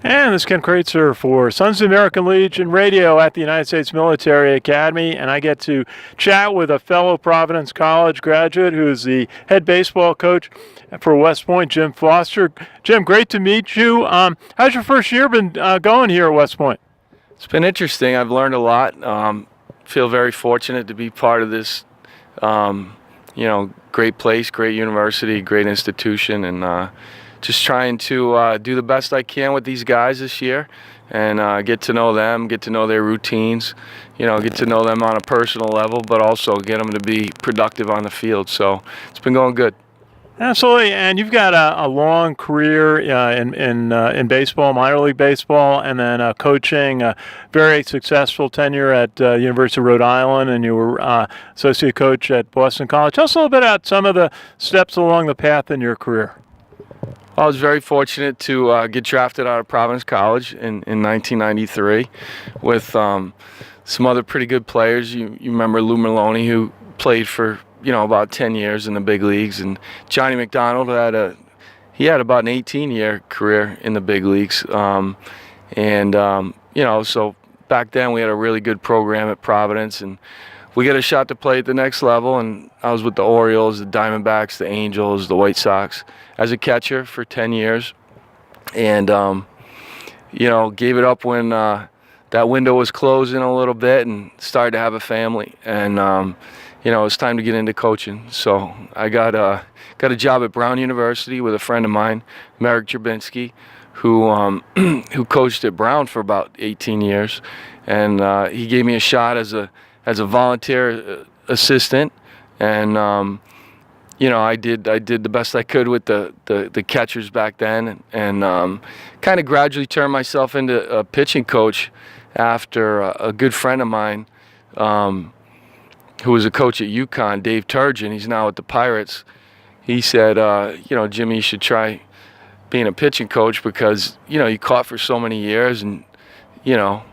And this is Ken Kreitzer for Sons of the American Legion Radio at the United States Military Academy, and I get to chat with a fellow Providence College graduate who is the head baseball coach for West Point, Jim Foster. Jim, great to meet you. How's your first year been going here at West Point? It's been interesting. I've learned a lot. Feel very fortunate to be part of this, great place, great university, great institution, and just trying to do the best I can with these guys this year and get to know them, get to know their routines, get to know them on a personal level, but also get them to be productive on the field. So it's been going good. Absolutely, and you've got a long career in baseball, minor league baseball, and then coaching. Very successful tenure at University of Rhode Island, and you were associate coach at Boston College. Tell us a little bit about some of the steps along the path in your career. I was very fortunate to get drafted out of Providence College in 1993 with some other pretty good players. You remember Lou Maloney, who played for about 10 years in the big leagues, and Johnny McDonald had about an 18-year career in the big leagues. So back then we had a really good program at Providence, and we got a shot to play at the next level, and I was with the Orioles, the Diamondbacks, the Angels, the White Sox as a catcher for 10 years. And, gave it up when that window was closing a little bit and started to have a family. And, it was time to get into coaching. So I got a job at Brown University with a friend of mine, Merrick Jabinski, who coached at Brown for about 18 years. And he gave me a shot as a volunteer assistant, and I did the best I could with the catchers back then, and kind of gradually turned myself into a pitching coach after a good friend of mine, who was a coach at UConn, Dave Turgeon. He's now at the Pirates. He said, Jimmy, you should try being a pitching coach because you caught for so many years, and you know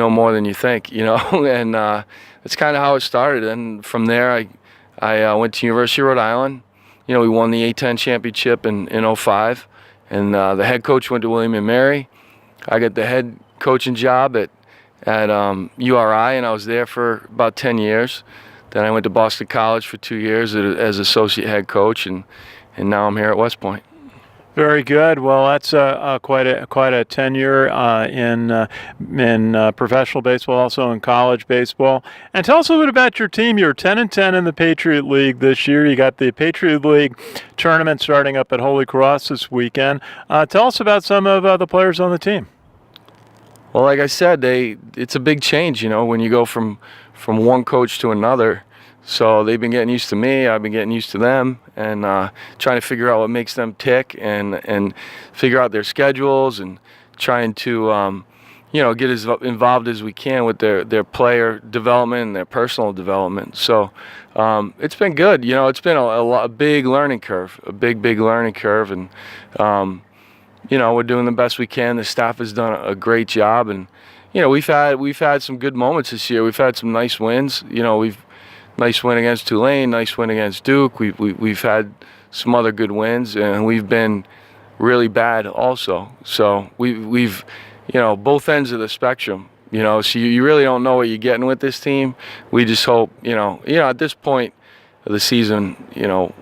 more than you think, and that's kind of how it started. And from there, I went to University of Rhode Island. We won the A-10 championship in 05, and the head coach went to William & Mary. I got the head coaching job at URI, and I was there for about 10 years. Then I went to Boston College for 2 years as associate head coach, and now I'm here at West Point. Very good. Well, that's quite a tenure in professional baseball, also in college baseball. And tell us a little bit about your team. You're 10-10 in the Patriot League this year. You got the Patriot League Tournament starting up at Holy Cross this weekend. Tell us about some of the players on the team. Well, like I said, it's a big change, when you go from one coach to another. So they've been getting used to me, I've been getting used to them, and trying to figure out what makes them tick and figure out their schedules and trying to, get as involved as we can with their player development and their personal development. So it's been good. It's been a big learning curve, big learning curve, and, we're doing the best we can. The staff has done a great job, and, we've had some good moments this year. We've had some nice wins. Nice win against Tulane, nice win against Duke. We've had some other good wins, and we've been really bad also. So we've both ends of the spectrum. So you really don't know what you're getting with this team. We just hope, at this point of the season,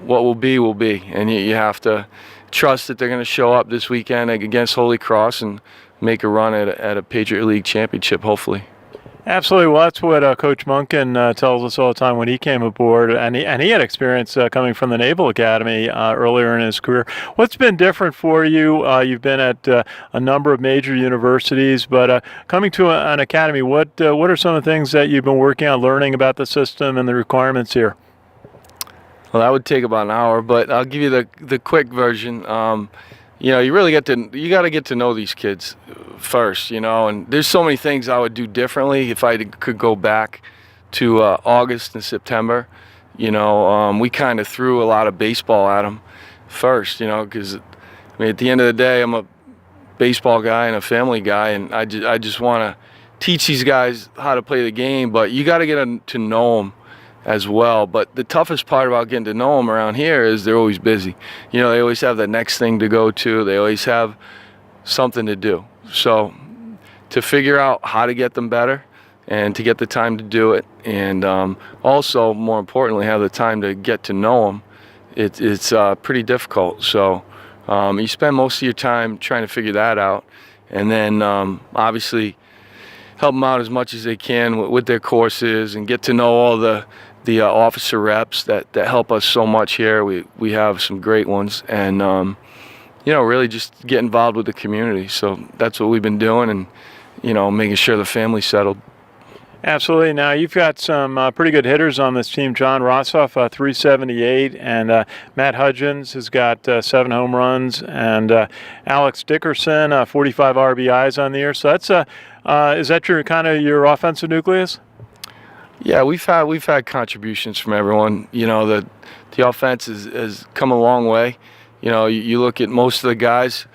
what will be, and you have to trust that they're going to show up this weekend against Holy Cross and make a run at a Patriot League championship, hopefully. Absolutely. Well, that's what Coach Munkin tells us all the time when he came aboard, and he had experience coming from the Naval Academy earlier in his career. What's been different for you? You've been at a number of major universities, but coming to an academy, what are some of the things that you've been working on learning about the system and the requirements here? Well, that would take about an hour, but I'll give you the quick version. You really got to get to know these kids first, and there's so many things I would do differently if I could go back to August and September. We kind of threw a lot of baseball at them first, because at the end of the day, I'm a baseball guy and a family guy, and I just want to teach these guys how to play the game, but you got to get to know them as well. But the toughest part about getting to know them around here is they're always busy. They always have the next thing to go to. They always have something to do. So to figure out how to get them better and to get the time to do it, and also, more importantly, have the time to get to know them, it's pretty difficult. So you spend most of your time trying to figure that out, and then obviously help them out as much as they can with their courses and get to know all the officer reps that help us so much here. We have some great ones, and really just get involved with the community. So that's what we've been doing, and making sure the family's settled. Absolutely. Now, you've got some pretty good hitters on this team. John Rossoff, 378, and Matt Hudgens has got 7 home runs, and Alex Dickerson, 45 RBIs on the year. So that's is that your offensive nucleus? Yeah, we've had contributions from everyone. The offense has come a long way. You look at most of the guys,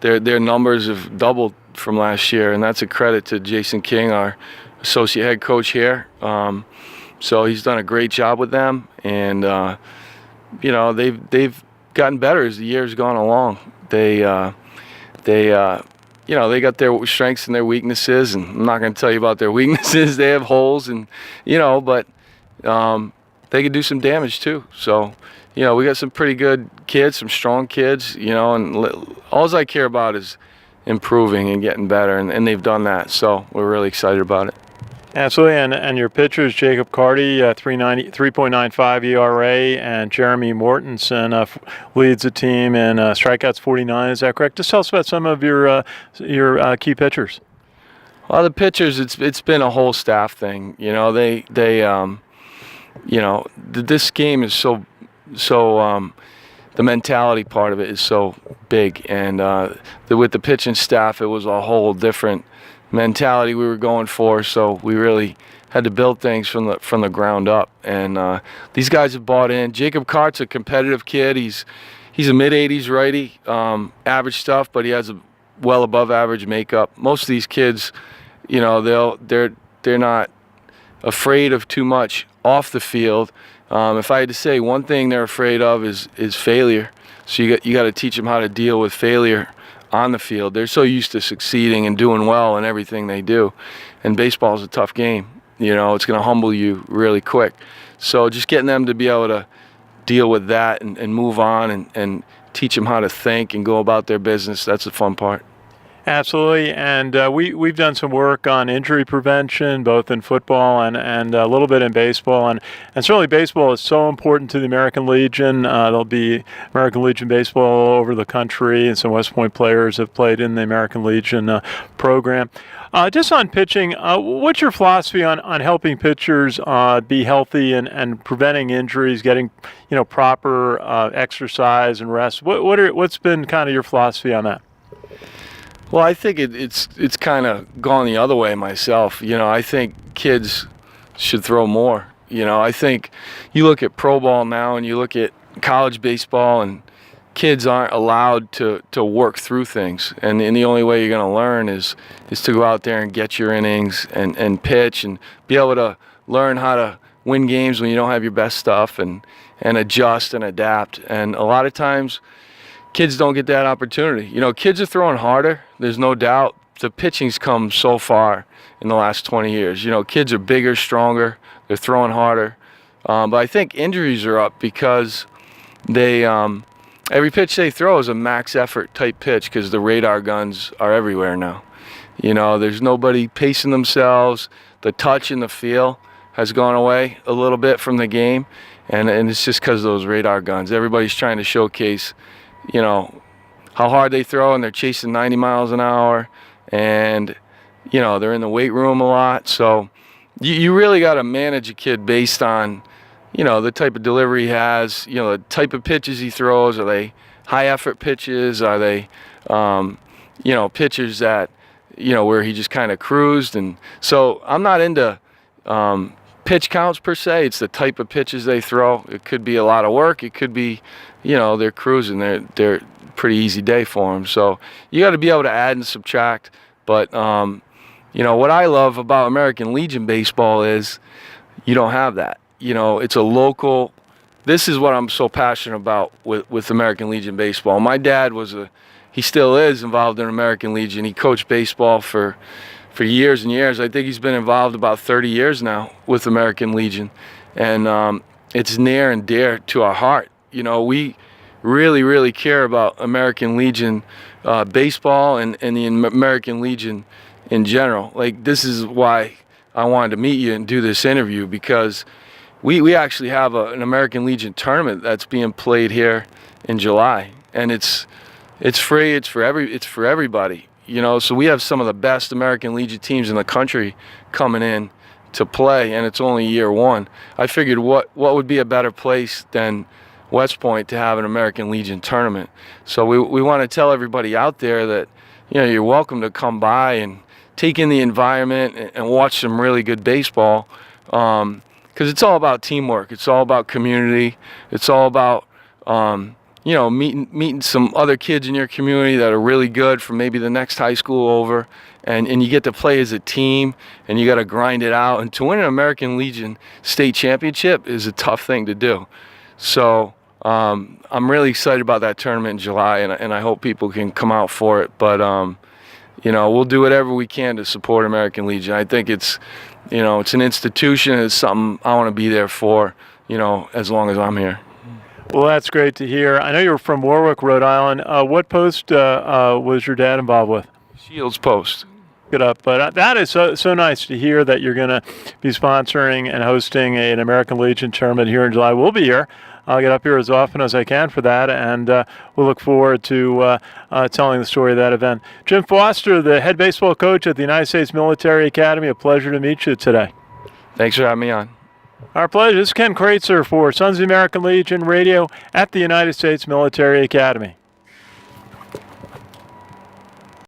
their numbers have doubled from last year, and that's a credit to Jason King, our associate head coach here. So he's done a great job with them, and they've gotten better as the year's gone along. They got their strengths and their weaknesses, and I'm not going to tell you about their weaknesses. They have holes, and but they can do some damage too. So we got some pretty good kids, some strong kids, and all I care about is improving and getting better, and they've done that. So we're really excited about it. Absolutely, and your pitchers, Jacob Carty, 3.95 ERA, and Jeremy Mortensen leads the team in strikeouts 49. Is that correct? Just tell us about some of your key pitchers. Well, the pitchers, it's been a whole staff thing. This game is so the mentality part of it is so big, and with the pitching staff, it was a whole different mentality we were going for. So we really had to build things from the ground up, and these guys have bought in. Jacob Cart's a competitive kid. He's a mid-80s righty, average stuff, but he has a well above average makeup. Most of these kids, they're not afraid of too much off the field. If I had to say one thing they're afraid of is failure. So you got to teach them how to deal with failure on the field. They're so used to succeeding and doing well in everything they do. And baseball is a tough game. It's going to humble you really quick. So just getting them to be able to deal with that and move on and teach them how to think and go about their business, that's the fun part. Absolutely, and we've done some work on injury prevention, both in football and a little bit in baseball, and certainly baseball is so important to the American Legion. There'll be American Legion baseball all over the country, and some West Point players have played in the American Legion program. Just on pitching, what's your philosophy on helping pitchers be healthy and preventing injuries, getting proper exercise and rest? What's been kind of your philosophy on that? Well, I think it's kind of gone the other way myself. I think kids should throw more. I think you look at pro ball now and you look at college baseball, and kids aren't allowed to work through things. And the only way you're going to learn is to go out there and get your innings and pitch and be able to learn how to win games when you don't have your best stuff and adjust and adapt. And a lot of times kids don't get that opportunity. Kids are throwing harder. There's no doubt. The pitching's come so far in the last 20 years. Kids are bigger, stronger. They're throwing harder. But I think injuries are up because every pitch they throw is a max effort type pitch because the radar guns are everywhere now. There's nobody pacing themselves. The touch and the feel has gone away a little bit from the game, and it's just because of those radar guns. Everybody's trying to showcase how hard they throw, and they're chasing 90 miles an hour, and they're in the weight room a lot. So you really got to manage a kid based on the type of delivery he has, the type of pitches he throws. Are they high effort pitches? Are they pitches that where he just kind of cruised? And so I'm not into pitch counts per se. It's the type of pitches they throw. It could be a lot of work. It could be they're cruising. They're pretty easy day for them. So you got to be able to add and subtract. But what I love about American Legion baseball is you don't have that. It's a local. This is what I'm so passionate about with American Legion baseball. My dad he still is involved in American Legion. He coached baseball for years and years. I think he's been involved about 30 years now with American Legion, and it's near and dear to our heart. You know, we really, really care about American Legion baseball and the American Legion in general. Like, this is why I wanted to meet you and do this interview, because we actually have an American Legion tournament that's being played here in July, and it's free. It's for everybody. You know, so we have some of the best American Legion teams in the country coming in to play, and it's only year one. I figured what would be a better place than West Point to have an American Legion tournament. So we want to tell everybody out there that, you know, you're welcome to come by and take in the environment and watch some really good baseball, because it's all about teamwork. It's all about community. It's all about you know, meeting some other kids in your community that are really good from maybe the next high school over, and you get to play as a team, and you got to grind it out. And to win an American Legion state championship is a tough thing to do. So I'm really excited about that tournament in July, and I hope people can come out for it. But you know, we'll do whatever we can to support American Legion. I think it's, you know, it's an institution. It's something I want to be there for, you know, as long as I'm here. Well, that's great to hear. I know you're from Warwick, Rhode Island. What post was your dad involved with? Shields post. Good up. But that is so nice to hear that you're going to be sponsoring and hosting an American Legion tournament here in July. We'll be here. I'll get up here as often as I can for that, and we'll look forward to telling the story of that event. Jim Foster, the head baseball coach at the United States Military Academy, a pleasure to meet you today. Thanks for having me on. Our pleasure. This is Ken Kreitzer for Sons of the American Legion Radio at the United States Military Academy.